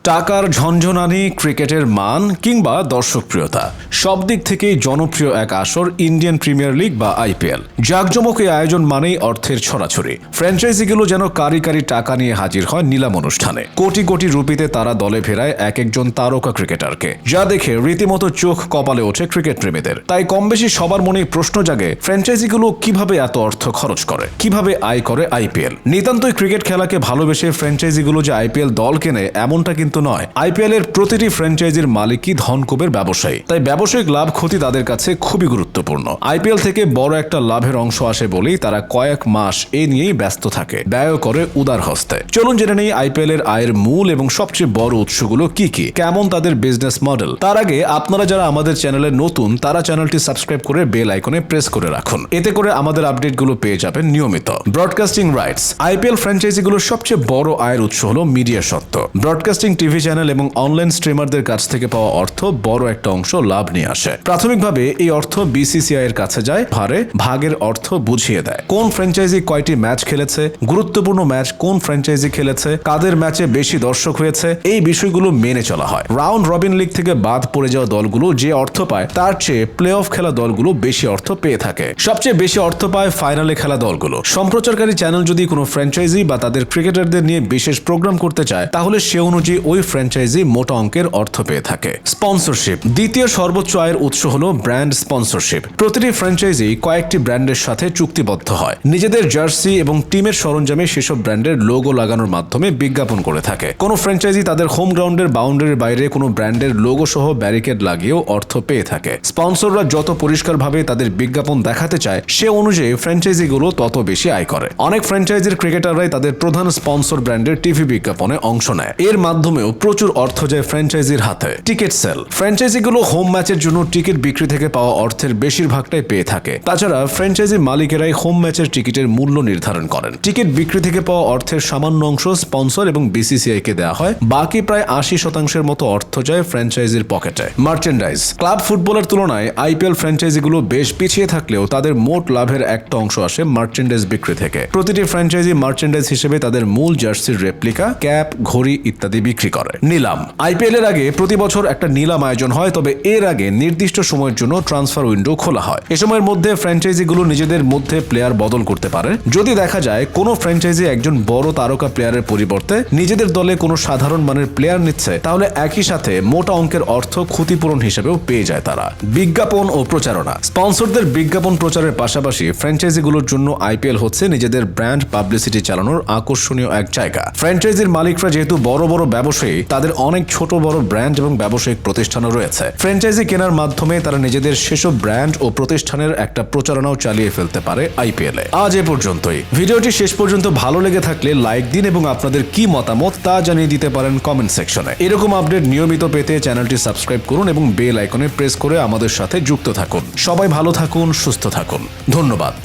টাকার ঝনঝনানি, ক্রিকেটের মান কিংবা দর্শকপ্রিয়তা সব দিক থেকেই জনপ্রিয় এক আসর ইন্ডিয়ান প্রিমিয়ার লিগ বা আইপিএল। জাঁকজমক এই আয়োজন মানেই অর্থের ছড়াছড়ি। ফ্র্যাঞ্চাইজিগুলো যেন কারি কারি টাকা নিয়ে হাজির হয় নিলাম অনুষ্ঠানে। কোটি কোটি রুপিতে তারা দলে ফেরায় এক একজন তারকা ক্রিকেটারকে, যা দেখে রীতিমতো চোখ কপালে ওঠে ক্রিকেট প্রেমীদের। তাই কম বেশি সবার মনেই প্রশ্ন জাগে, ফ্র্যাঞ্চাইজিগুলো কিভাবে এত অর্থ খরচ করে, কিভাবে আয় করে আইপিএল। নিতান্তই ক্রিকেট খেলাকে ভালোবেসে ফ্র্যাঞ্চাইজিগুলো যে আইপিএল দল কেনে এমনটা কিন্তু নয়। আইপিএল এর প্রতিটি ফ্র্যাঞ্চাইজির মালিকই ধনকুবের ব্যবসায়ী, তাই ব্যবসায়িক লাভ ক্ষতি তাদের কাছে খুবই গুরুত্বপূর্ণ। আইপিএল থেকে বড় একটা লাভের অংশ আসে বলেই তারা কয়েক মাস এ নিয়েই ব্যস্ত থাকে, ব্যয় করে উদার হস্তে। চলুন জেনে নেই আইপিএল এর আয়ের মূল এবং সবচেয়ে বড় উৎসগুলো কি কি, কেমন তাদের বিজনেস মডেল। তার আগে আপনারা যারা আমাদের চ্যানেলে নতুন তারা চ্যানেলটি সাবস্ক্রাইব করে বেল আইকনে প্রেস করে রাখুন, এতে করে আমাদের আপডেটগুলো পেয়ে যাবেন নিয়মিত। Broadcasting rights. আইপিএল ফ্র্যাঞ্চাইজিগুলোর সবচেয়ে বড় আয়ের উৎস হলো মিডিয়া সত্ত্ব। ব্রডকাস্টিং টিভি চ্যানেল এবং অনলাইন স্ট্রিমারদের কাছ থেকে পাওয়া অর্থ বড় একটা অংশ লাভ নিয়ে আসে। প্রাথমিকভাবে এই অর্থ বিসিসিআই এর কাছে যায়, ভারে ভাগের অর্থ বুঝিয়ে দেয়। কোন ফ্র্যাঞ্চাইজি কয়টি ম্যাচ খেলেছে, গুরুত্বপূর্ণ ম্যাচ কোন ফ্র্যাঞ্চাইজি খেলেছে, কাদের ম্যাচে বেশি দর্শক হয়েছে, এই বিষয়গুলো মেনে চলা হয়। রাউন্ড রবিন লিগ থেকে বাদ পড়ে যাওয়া দলগুলো যে অর্থ পায় তার চেয়ে প্লে অফ খেলা দলগুলো বেশি অর্থ পেয়ে থাকে। সবচেয়ে বেশি অর্থ পায় ফাইনালে খেলা দলগুলো। সম্প্রচারকারী চ্যানেল যদি কোনো ফ্র্যাঞ্চাইজি বা তাদের ক্রিকেটারদের নিয়ে বিশেষ প্রোগ্রাম করতে চায়, তাহলে সে অনুযায়ী ওই ফ্র্যাঞ্চাইজি মোটা অঙ্কের অর্থ পেয়ে থাকে। স্পন্সরশিপ। দ্বিতীয় সর্বোচ্চ আয়ের উৎস হলো ব্র্যান্ড স্পন্সরশিপ। প্রতিটি ফ্র্যাঞ্চাইজি কয়েকটি ব্র্যান্ডের সাথে চুক্তিবদ্ধ হয়, নিজেদের জার্সি এবং টিমের সরঞ্জামে সেসব ব্র্যান্ডের লোগো লাগানোর মাধ্যমে বিজ্ঞাপন করে থাকে। কোনো ফ্র্যাঞ্চাইজি তাদের হোম গ্রাউন্ডের বাউন্ডারির বাইরে কোনো ব্র্যান্ডের লোগো সহ ব্যারিকেড লাগিয়েও অর্থ পেয়ে থাকে। স্পন্সররা যত পরিষ্কারভাবে তাদের বিজ্ঞাপন দেখাতে চায়, সে অনুযায়ী ফ্র্যাঞ্চাইজিগুলো তত বেশি আয় করে। অনেক ফ্র্যাঞ্চাইজির ক্রিকেটাররাই তাদের প্রধান স্পন্সর ব্র্যান্ডের টিভি বিজ্ঞাপনে অংশ নেয়। এর মাধ্যমেও প্রচুর অর্থ যায় ফ্র্যাঞ্চাইজির হাতে। Ticket sell. ফ্র্যাঞ্চাইজিগুলো হোম ম্যাচের জন্য টিকিট বিক্রি থেকে পাওয়া অর্থের বেশিরভাগটাই পেয়ে থাকে। তাছাড়া ফ্র্যাঞ্চাইজি মালিকেরাই হোম ম্যাচের টিকিটের মূল্য নির্ধারণ করেন। টিকিট বিক্রি থেকে পাওয়া অর্থের সামান্য অংশ স্পন্সর এবং বিসিসিআই কে দেওয়া হয়, বাকি প্রায় 80% মতো অর্থ যায় ফ্র্যাঞ্চাইজির পকেটে। মার্চেন্ডাইজ। ক্লাব ফুটবলের তুলনায় আইপিএল ফ্র্যাঞ্চাইজিগুলো বেশ পিছিয়ে থাকলেও তাদের মোট লাভের একটা অংশ আসে মার্চেন্ডাইজ বিক্রি থেকে। প্রতিটি ফ্র্যাঞ্চাইজি মার্চেন্ডাইজ হিসেবে তাদের মূল জার্সির রেপ্লিকা, ক্যাপ, ঘড়ি ইত্যাদি বিক্রি করে। নিলাম। আইপিএল এর আগে প্রতি বছর একটা নিলাম আয়োজন হয়, তবে এর আগে নির্দিষ্ট সময়ের জন্য ট্রান্সফার উইন্ডো খোলা হয়। এ সময়ের মধ্যে ফ্র্যাঞ্চাইজিগুলো নিজেদের মধ্যে প্লেয়ার বদল করতে পারে। যদি দেখা যায় কোনো ফ্র্যাঞ্চাইজি একজন বড় তারকা প্লেয়ারের পরিবর্তে নিজেদের দলে কোনো সাধারণ মানের প্লেয়ার নিচ্ছে, তাহলে একই সাথে মোটা অঙ্কের অর্থ ক্ষতিপূরণ হিসেবেও পেয়ে যায় তারা। বিজ্ঞাপন ও প্রচারণা। স্পন্সরদের বিজ্ঞাপন প্রচারের পাশাপাশি ফ্র্যাঞ্চাইজিগুলোর জন্য আইপিএল হচ্ছে নিজেদের ব্র্যান্ড পাবলিসিটি চালানোর আকর্ষণীয় এক জায়গা। ফ্র্যাঞ্চাইজির মালিকরা যেহেতু বড় বড় ব্যবসায়ী, তাদের অনেক ছোট বড় ব্র্যান্ড এবং ব্যবসায়িক প্রতিষ্ঠানও রয়েছে। ফ্র্যাঞ্চাইজি কেনার মাধ্যমে তারা নিজেদের সেসব ব্র্যান্ড ও প্রতিষ্ঠানের একটা প্রচারণাও চালিয়ে ফেলতে পারে আইপিএল এ। আজ এ পর্যন্তই। ভিডিওটি শেষ পর্যন্ত ভালো লেগে থাকলে লাইক দিন এবং আপনাদের কি মতামত তা জানিয়ে দিতে পারেন কমেন্ট সেকশনে। এরকম আপডেট নিয়মিত পেতে চ্যানেলটি সাবস্ক্রাইব করুন এবং বেল আইকনে প্রেস করে আমাদের সাথে যুক্ত থাকুন। সবাই ভালো থাকুন, সুস্থ থাকুন। ধন্যবাদ।